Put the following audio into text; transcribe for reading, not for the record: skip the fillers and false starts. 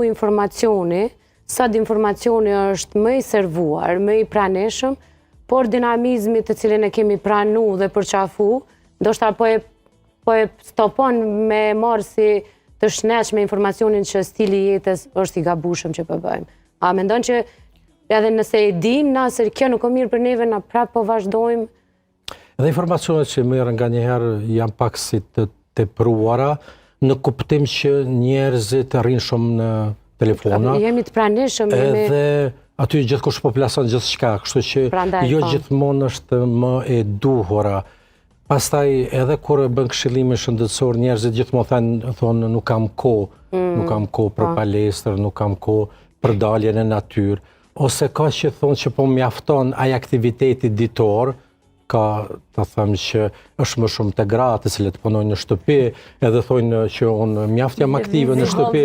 informacioni, sa informacioni është më i servuar, më i praneshëm, por dinamizmi të cilin e kemi pranu dhe përqafu, ndoshta po e stopon me marrë si të shneq me informacionin që stili jetës është i gabushëm që përbëjmë. A mendon që edhe nëse e dim na se kjo nuk o mirë për neve, na prapë po vazhdojmë? Edhe informacionet që merren nga njëherë janë pak si të tepruara, në kuptim që njerëzit rrinë shumë në telefona. Jemi të pranishëm. Edhe aty gjithkush po plason gjithçka, kështu që jo gjithmonë është më e duhura. Pastaj edhe kur bën këshillime shëndetësor, njerëzit gjithmonë thonë nuk kam kohë për palestër, nuk kam kohë për dalje në natyrë, ose ka që thonë që po mjafton ai aktiviteti ditor, ka të thëmë që është më shumë të gratë, cilët punojnë në shtëpi, edhe thonë që unë mjaft jam aktive në shtëpi.